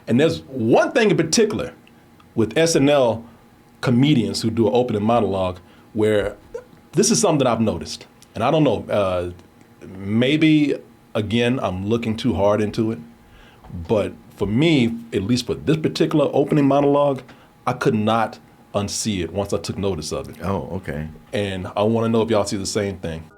And there's one thing in particular with SNL comedians who do an opening monologue where this is something that I've noticed. And I don't know, maybe, again, I'm looking too hard into it. But for me, at least for this particular opening monologue, I could not unsee it once I took notice of it. Oh, okay. And I want to know if y'all see the same thing.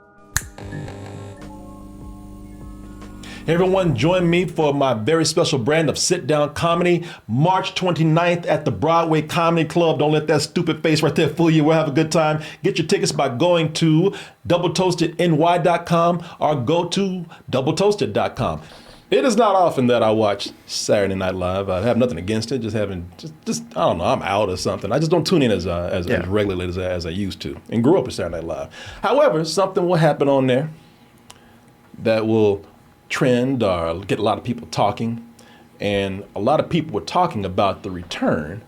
Hey everyone, join me for my very special brand of sit-down comedy, March 29th at the Broadway Comedy Club. Don't let that stupid face right there fool you. We'll have a good time. Get your tickets by going to doubletoastedny.com or go to doubletoasted.com. It is not often that I watch Saturday Night Live. I have nothing against it. Just I don't know, I'm out or something. I just don't tune in as regularly as I used to and grew up with Saturday Night Live. However, something will happen on there that will trend or get a lot of people talking. And a lot of people were talking about the return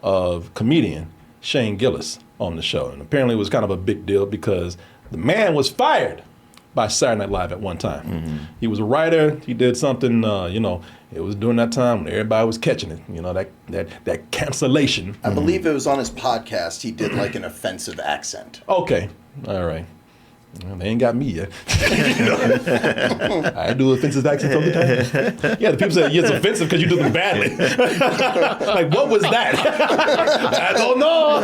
of comedian Shane Gillis on the show. And apparently it was kind of a big deal because the man was fired by Saturday Night Live at one time. Mm-hmm. He was a writer. He did something, it was during that time when everybody was catching it, that cancellation. I believe it was on his podcast. He did like an offensive accent. Okay, all right. Well, they ain't got me yet. I do offensive accents all the time. Yeah, the people say it's offensive because you do them badly. Like, what was that? I don't know.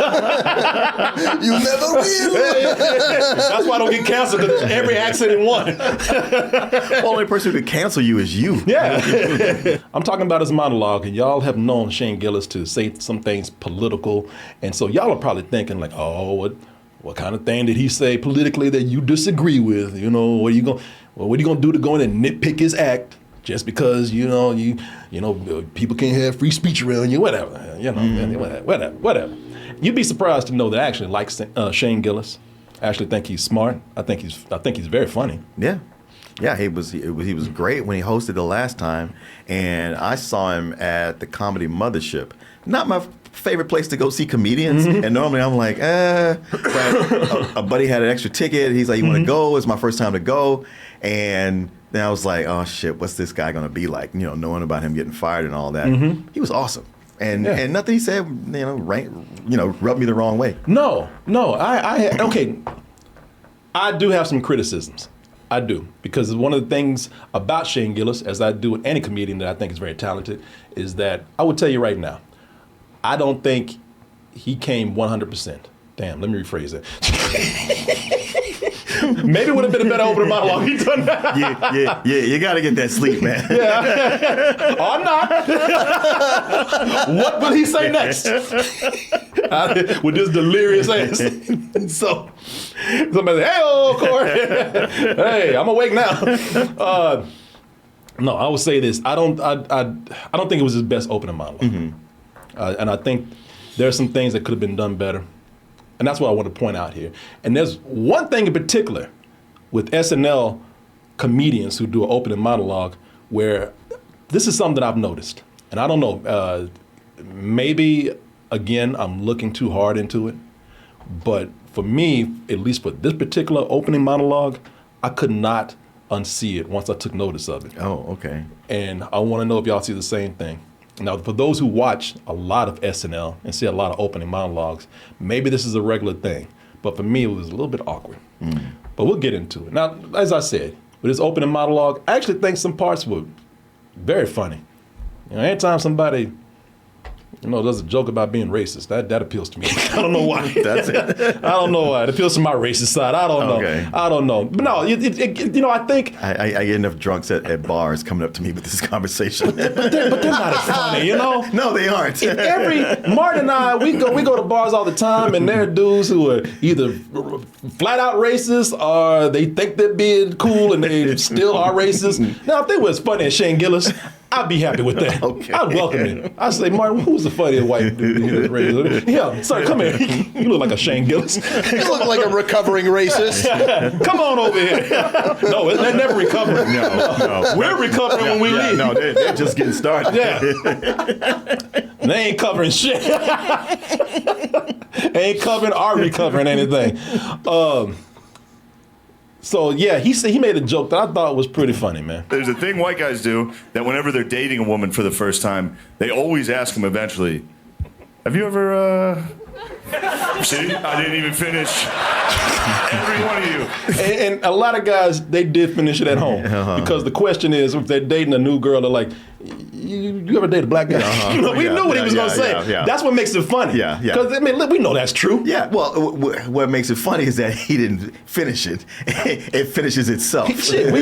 You never will. That's why I don't get canceled, because every accent in one. The only person who could cancel you is you. Yeah. I'm talking about his monologue, and y'all have known Shane Gillis to say some things political, and so y'all are probably thinking like, oh, what kind of thing did he say politically that you disagree with? What are you gonna do to go in and nitpick his act just because people can't have free speech around you? Whatever, whatever. You'd be surprised to know that I actually like Shane Gillis. I actually think he's smart. I think he's very funny. Yeah. Yeah, he was great when he hosted the last time, and I saw him at the Comedy Mothership. Not my favorite place to go see comedians, and normally I'm like, but a buddy had an extra ticket. He's like, you want to go? It's my first time to go, and then I was like, oh shit, what's this guy gonna be like? Knowing about him getting fired and all that. He was awesome, and nothing he said, rubbed me the wrong way. No, I do have some criticisms. I do, because one of the things about Shane Gillis, as I do with any comedian that I think is very talented, is that I would tell you right now, I don't think he came 100%. Damn, let me rephrase that. Maybe it would have been a better opening monologue. He done that. Yeah, you got to get that sleep, man. Yeah. Or not. What will he say next? With this delirious ass. So somebody say, hey, Corey. Hey, I'm awake now. No, I will say this. I don't think it was his best opening monologue. And I think there are some things that could have been done better. And that's what I want to point out here. And there's one thing in particular with SNL comedians who do an opening monologue where this is something that I've noticed. And I don't know, maybe, again, I'm looking too hard into it. But for me, at least for this particular opening monologue, I could not unsee it once I took notice of it. Oh, okay. And I want to know if y'all see the same thing. Now, for those who watch a lot of SNL and see a lot of opening monologues, maybe this is a regular thing. But for me, it was a little bit awkward. But we'll get into it. Now, as I said, with this opening monologue, I actually think some parts were very funny. Anytime somebody does a joke about being racist, that appeals to me. I don't know why. That's it. I don't know why. It appeals to my racist side. I don't know. Okay. I don't know. But no, I think... I get enough drunks at bars coming up to me with this conversation. but they're not as funny, No, they aren't. Martin and I, we go to bars all the time, and there are dudes who are either flat out racist or they think they're being cool and they still are racist. Now, if they were as funny as Shane Gillis, I'd be happy with that. Okay. I'd welcome it. I'd say, Martin, who's the funniest white dude? Yeah, sir, come here. You look like a Shane Gillis. You look like a recovering racist. Come on over here. No, they're never recovering. No. We're recovering when we leave. No, they're just getting started. Yeah. They ain't covering shit. Ain't covering or recovering anything. So yeah, he said he made a joke that I thought was pretty funny, man. There's a thing white guys do that whenever they're dating a woman for the first time, they always ask them eventually, have you ever, see, I didn't even finish. Every one of you. And a lot of guys, they did finish it at home. Because the question is, if they're dating a new girl, they're like, you ever date a black guy? You know, we knew what he was going to say. That's what makes it funny. Yeah. Because, I mean, we know that's true. Yeah, well, what makes it funny is that he didn't finish it. It finishes itself. Shit,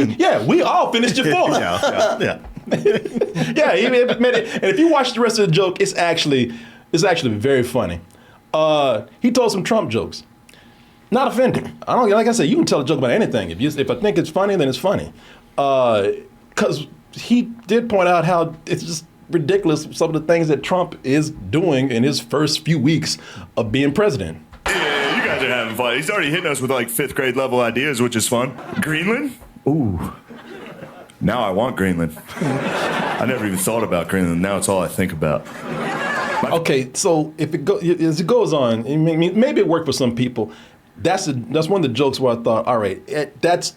we all finished it for him. Yeah. Yeah, he made it. And if you watch the rest of the joke, it's actually very funny. He told some Trump jokes. Not offended. I don't, like I said, you can tell a joke about anything. If I think it's funny, then it's funny. Because he did point out how it's just ridiculous some of the things that Trump is doing in his first few weeks of being president. Yeah, you guys are having fun. He's already hitting us with like 5th grade level ideas, which is fun. Greenland? Ooh. Now I want Greenland. I never even thought about Greenland. Now it's all I think about. Okay, so as it goes on, maybe it worked for some people. That's one of the jokes where I thought, all right, that's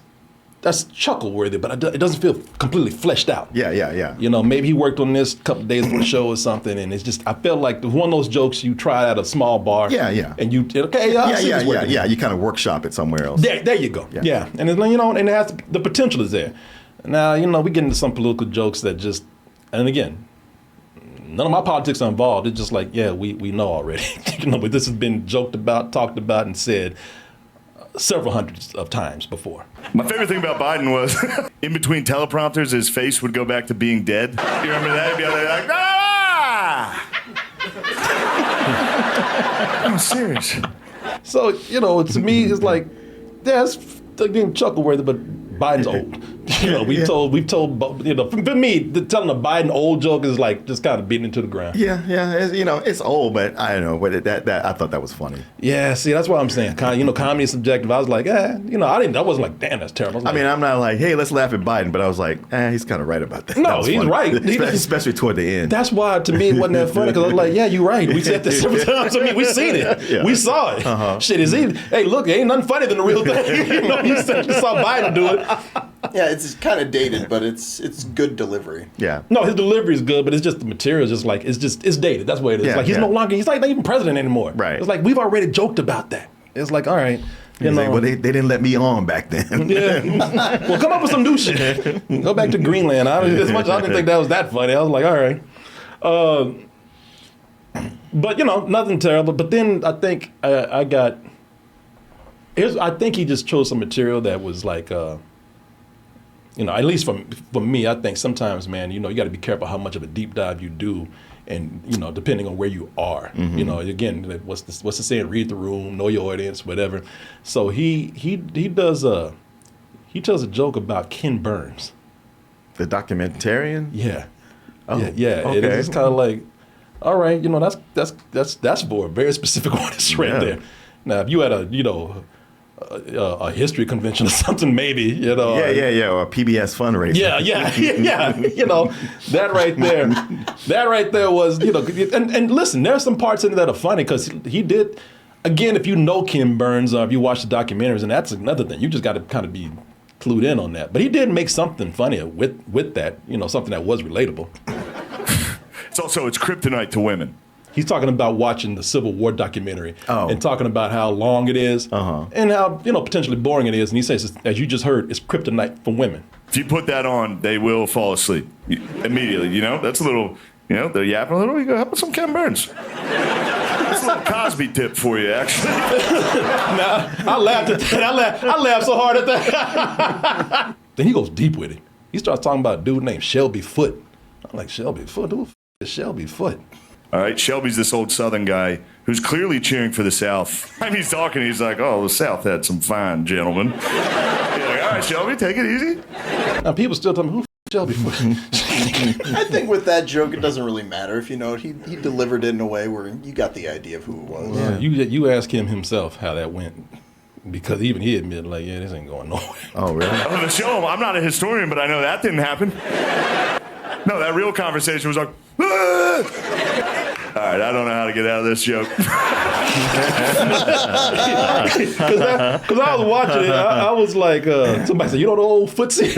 chuckle worthy, but it doesn't feel completely fleshed out. Yeah. You know, maybe he worked on this a couple of days before the show or something, and it's just, I felt like it was one of those jokes you try at a small bar. Yeah. And you, okay, yeah. You kind of workshop it somewhere else. There you go. Yeah. And it's, you know, and it has the potential is there. Now, you know, we get into some political jokes that just, and again, none of my politics are involved. It's just like, yeah, we know already. You know, but this has been joked about, talked about, and said several hundreds of times before. My favorite thing about Biden was in between teleprompters, his face would go back to being dead. You remember that? He'd be out there like, ah! I'm serious. So, you know, to me, it's like, yeah, it's being chuckle worthy, but Biden's old. You know, we've told, you know, for me, telling a Biden old joke is like just kind of beating it to the ground. Yeah. It's old, but I don't know. But that I thought that was funny. Yeah, see, that's what I'm saying. You know, comedy is subjective. I was like, I wasn't like, damn, that's terrible. I mean, I'm not like, hey, let's laugh at Biden, but I was like, he's kind of right about that. No, he's right. Especially toward the end. That's why, to me, it wasn't that funny, because I was like, yeah, you're right. We said this several times. I mean, we seen it. Yeah. We saw it. Shit, hey, look, ain't nothing funny than the real thing. You know, you saw Biden do it. Yeah, it's kind of dated, but it's good delivery. Yeah. No, his delivery is good, but it's just the material is just like, it's dated. That's what it is. Yeah, like, he's no longer, he's like not even president anymore. Right. It's like, we've already joked about that. It's like, all right. You know. Like, well, they didn't let me on back then. Yeah. Well, come up with some new shit. Go back to Greenland. I didn't think that was that funny. I was like, all right. But, you know, nothing terrible. But then I think I think he just chose some material that was like, you know, at least for me, I think sometimes, man, you know, you got to be careful how much of a deep dive you do, and you know, depending on where you are. Mm-hmm. You know, again, what's the saying? Read the room, know your audience, whatever. So he tells a joke about Ken Burns, the documentarian. Yeah. Oh, yeah. Okay. It's kind of like, all right, you know, that's for a very specific audience right there. Now, if you had a history convention or something, maybe, you know. Yeah, or a PBS fundraiser. Yeah. You know, that right there was, you know, and listen, there's some parts in it that are funny, because he did, again, if you know Ken Burns, or if you watch the documentaries, and that's another thing, you just got to kind of be clued in on that. But he did make something funny with that, you know, something that was relatable. It's kryptonite to women. He's talking about watching the Civil War documentary and talking about how long it is and how, you know, potentially boring it is. And he says, as you just heard, it's kryptonite for women. If you put that on, they will fall asleep immediately. You know, that's a little, you know, they're yapping a little. You go, how about some Ken Burns? That's a little Cosby tip for you, actually. I laughed at that. I laughed so hard at that. Then he goes deep with it. He starts talking about a dude named Shelby Foote. I'm like, Shelby Foote? Who the is Shelby Foote? All right, Shelby's this old Southern guy who's clearly cheering for the South. And he's talking, he's like, oh, the South had some fine gentlemen. He's like, all right, Shelby, take it easy. Now, people still tell me, who Shelby Foote? I think with that joke, it doesn't really matter if you know it. He delivered it in a way where you got the idea of who it was. Yeah, you ask him himself how that went. Because even he admitted, like, yeah, this ain't going nowhere. Oh, really? I'm going to show him. I'm not a historian, but I know that didn't happen. No, that real conversation was like, ah! All right, I don't know how to get out of this joke. Because I was watching it, I was like, somebody said, "You know the old footsie?"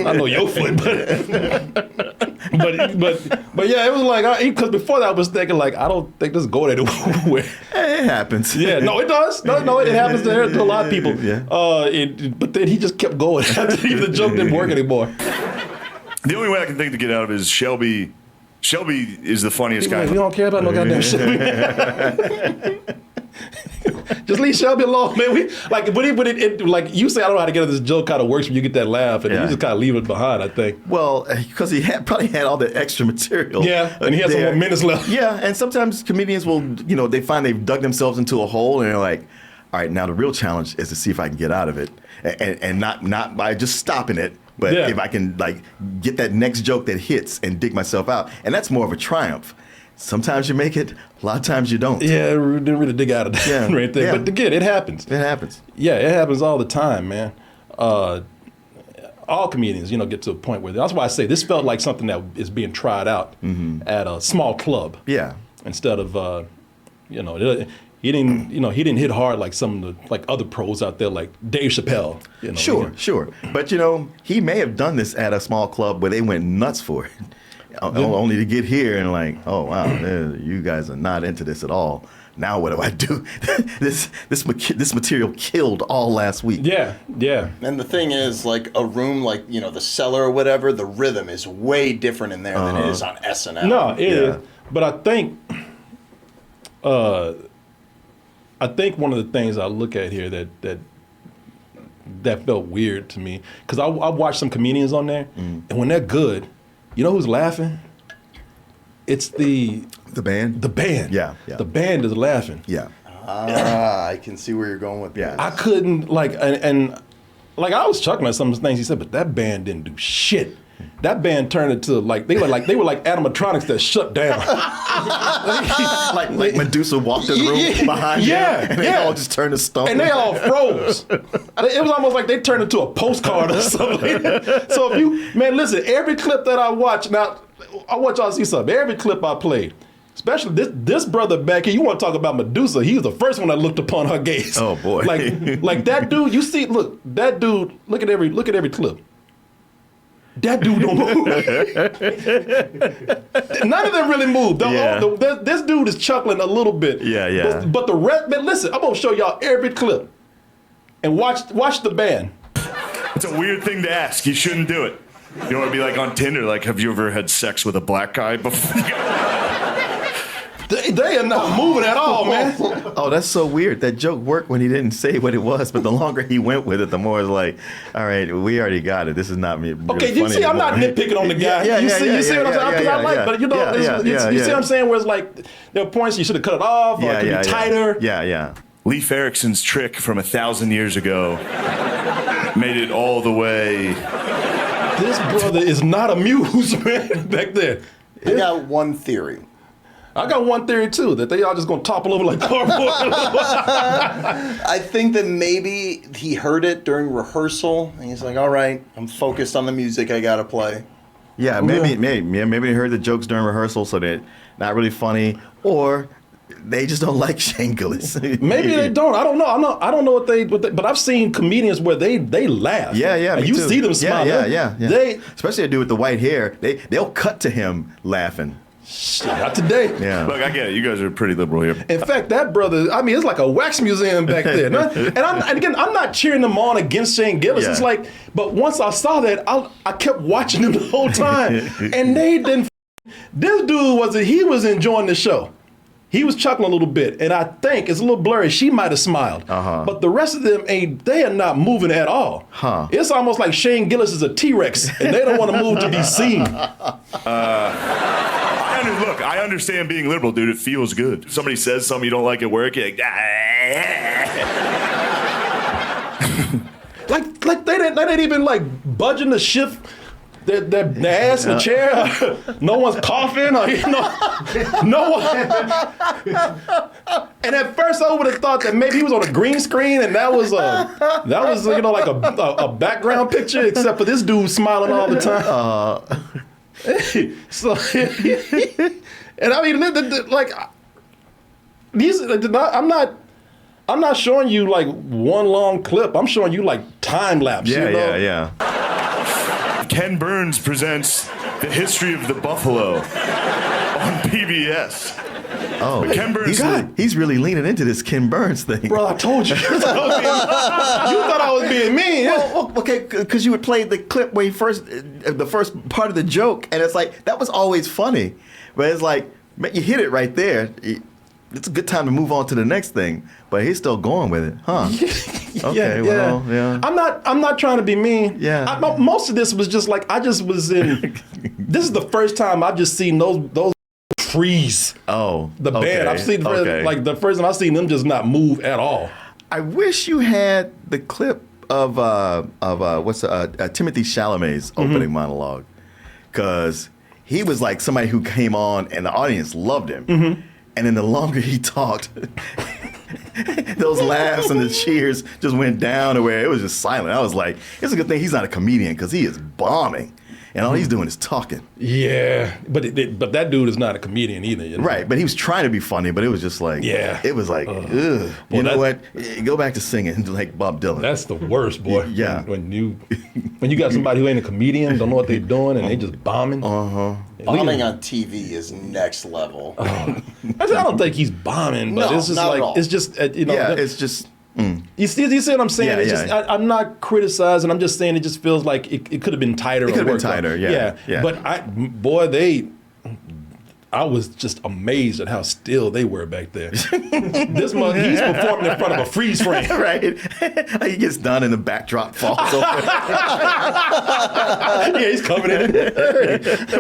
I know your foot, but yeah, it was like because before that I was thinking like I don't think this is going anywhere. It happens. Yeah, no, it does. No, it happens to a lot of people. Yeah. But then he just kept going after the joke didn't work anymore. The only way I can think to get out of it is Shelby. Shelby is the funniest guy. Like, we don't care about no goddamn Shelby. Just leave Shelby alone, man. We like when it like you say I don't know how to get out of this joke kind of works when you get that laugh and you just kind of leave it behind. I think. Well, because he probably had all the extra material. Yeah, and he has some more minutes left. Yeah, and sometimes comedians will, they find they've dug themselves into a hole and they're like, all right, now the real challenge is to see if I can get out of it, and not by just stopping it. But if I can like get that next joke that hits and dig myself out, and that's more of a triumph. Sometimes you make it, a lot of times you don't. Yeah, didn't really dig out of that right there. Yeah. But again, it happens. It happens. Yeah, it happens all the time, man. All comedians, get to a point where that's why I say this felt like something that is being tried out at a small club. Yeah. Instead of, he didn't hit hard like some of the other pros out there, like Dave Chappelle. Sure. But he may have done this at a small club where they went nuts for it, only to get here and like, oh wow, you guys are not into this at all. Now what do I do? this material killed all last week. Yeah. And the thing is, like a room like the Cellar or whatever, the rhythm is way different in there than it is on SNL. No, it is. But I think one of the things I look at here that felt weird to me, because I watched some comedians on there, and when they're good, you know who's laughing? It's the band. The band. Yeah. The band is laughing. Yeah. I can see where you're going with that. I couldn't and I was chuckling at some of the things he said, but that band didn't do shit. That band turned into they were like animatronics that shut down. like Medusa walked in the room behind you, and they all just turned to stone. And they all froze. It was almost like they turned into a postcard or something. So listen, every clip that I watch, now I want y'all to see something. Every clip I played, especially this brother back here, you want to talk about Medusa, he was the first one that looked upon her gaze. Oh boy. Like that dude, you see, look at every clip. That dude don't move. None of them really moved. This dude is chuckling a little bit. Yeah. But the rest, man, listen, I'm gonna show y'all every clip. And watch the band. It's a weird thing to ask. You shouldn't do it. You want to be like on Tinder, like, have you ever had sex with a black guy before? They are not moving at all, man. Oh, that's so weird. That joke worked when he didn't say what it was, but the longer he went with it, the more it's like, all right, we already got it. This is not me. Really okay, you see, I'm not nitpicking on the guy. You see what I'm saying? Because I like, but you see what I'm saying? Where it's like, there are points you should have cut it off, or it could be tighter. Yeah. Leif Erikson's trick from 1,000 years ago made it all the way. This brother is not amused, man, back there. I got one theory. I got one theory too, that they all just gonna topple over like cardboard. I think that maybe he heard it during rehearsal and he's like, all right, I'm focused on the music I gotta play. Yeah, maybe they heard the jokes during rehearsal, so they're not really funny, or they just don't like Shane Gillis. Maybe they don't. I don't know. I don't know what they but I've seen comedians where they laugh. Yeah. And you see them smile. Yeah. Especially a dude with the white hair. They'll cut to him laughing. Shit, not today. Yeah. Look, I get it. You guys are pretty liberal here. In fact, that brother, I mean, it's like a wax museum back there. And again, I'm not cheering them on against Shane Gillis. Yeah. It's like, but once I saw that, I kept watching him the whole time. And they didn't. This dude he was enjoying the show. He was chuckling a little bit, and I think it's a little blurry. She might have smiled, but the rest of them they are not moving at all. It's almost like Shane Gillis is a T-Rex, and they don't want to move to be seen. Look, I understand being liberal, dude. It feels good. If somebody says something you don't like at work, you're like, like they didn't even like budging the shift. Their ass in the chair. No one's coughing, or no one. And at first, I would have thought that maybe he was on a green screen, and that was like a background picture, except for this dude smiling all the time. So, and I mean, like, these. I'm not showing you like one long clip. I'm showing you like time lapse. Yeah, you know? yeah. Ken Burns presents The History of the Buffalo on PBS. Oh, Ken Burns. he's really leaning into this Ken Burns thing. Bro, I told you. You thought I was being mean. Well, okay, because you would play the clip where the first part of the joke, and it's like that was always funny, but it's like man, you hit it right there. It's a good time to move on to the next thing, but he's still going with it, huh? Okay, well, yeah. I'm not trying to be mean. Yeah. Most of this was just like I just was in. This is the first time I've just seen those freeze. Oh, The band. I've seen like the first time I've seen them just not move at all. I wish you had the clip of Timothy Chalamet's opening monologue, because he was like somebody who came on and the audience loved him, and then the longer he talked, those laughs and the cheers just went down to where it was just silent. I was like, it's a good thing he's not a comedian because he is bombing. And all he's doing is talking. Yeah, but that dude is not a comedian either. You know? Right, but he was trying to be funny, but it was just like, it was like, ugh. You know what? Go back to singing like Bob Dylan. That's the worst, boy. Yeah. When you got somebody who ain't a comedian, don't know what they're doing, and they just bombing. Bombing on TV is next level. I don't think he's bombing, but No, it's just not like at all. it's just it's just. You see what I'm saying? Yeah, It's yeah. just, I'm not criticizing. I'm just saying it just feels like it could have been tighter. It could have been worked out. tighter, yeah. But I was just amazed at how still they were back there. This month he's performing in front of a freeze frame. Right. He gets done and the backdrop falls over. Yeah, he's coming in.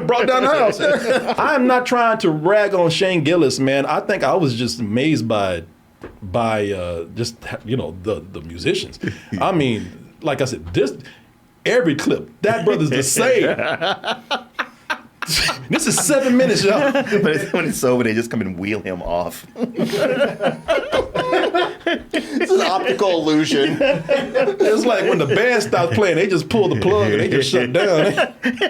Brought down the house. I am not trying to rag on Shane Gillis, man. I think I was just amazed by just the musicians. I mean, like I said, every clip that brother's the same. This is 7 minutes, y'all. But when it's over, they just come and wheel him off. It's an optical illusion. It's like when the band stops playing, they just pull the plug and they just shut down.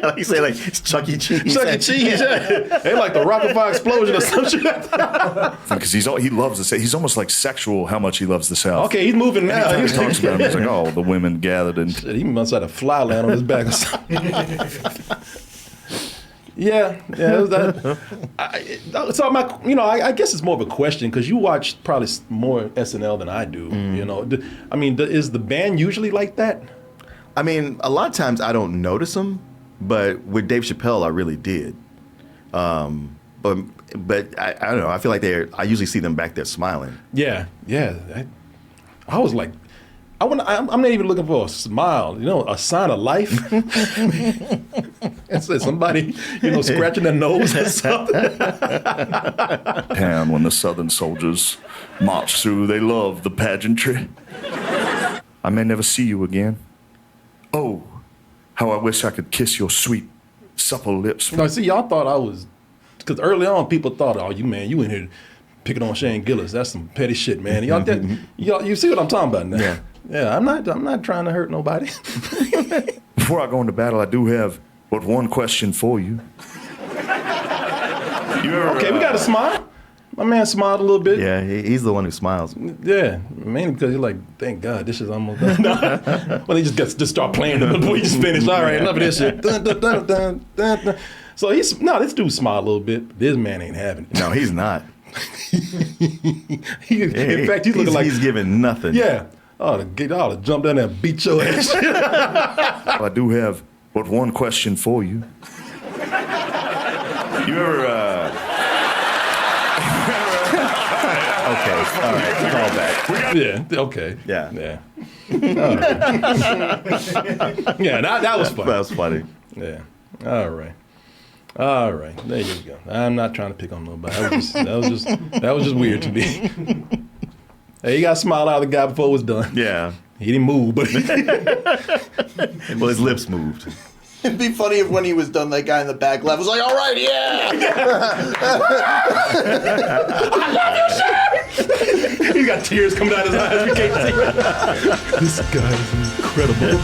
Like you say, like it's Chuck E. Cheese. Chuck E. Cheese, yeah. They like the Rockefeller explosion or some shit. Because he loves the South. He's almost like sexual how much he loves the South. Okay, he's moving now. He talks about it. He's like, oh, the women gathered and He must have had a fly land on his back or something. Yeah. I guess it's more of a question because you watch probably more SNL than I do. You know, is the band usually like that? I mean, a lot of times I don't notice them, but with Dave Chappelle, I really did. But I don't know. I feel like I usually see them back there smiling. Yeah. I was like, I'm not even looking for a smile, a sign of life. And so somebody, scratching their nose or something. town when the Southern soldiers march through. They love the pageantry. I may never see you again. Oh, how I wish I could kiss your sweet, supple lips. No, see, y'all thought I was, because early on people thought, oh, you in here picking on Shane Gillis. That's some petty shit, man. Y'all, you see what I'm talking about now? Yeah. Yeah, I'm not trying to hurt nobody. Before I go into battle, I do have but one question for you. Okay, we got a smile. My man smiled a little bit. Yeah, he's the one who smiles. Yeah, mainly because you're like, thank God, this is almost done. Well, he just start playing it before you just finish. All right, enough of this shit. Dun, dun, dun, dun, dun, dun. So this dude smiled a little bit. This man ain't having it. No, he's not. In fact, he's looking like he's giving nothing. Yeah. I ought to jump down there and beat your ass. I do have but one question for you. You ever, Okay, all right, call back. Yeah, okay. Yeah. Yeah. Yeah, that was funny. That was funny. Yeah. All right. There you go. I'm not trying to pick on nobody. That was just weird to me. Hey, you got to smile out of the guy before it was done. Yeah. He didn't move, but Well, his lips moved. It'd be funny if when he was done, that guy in the back left was like, all right, yeah. he got tears coming out his eyes. You can't see. This guy is incredible.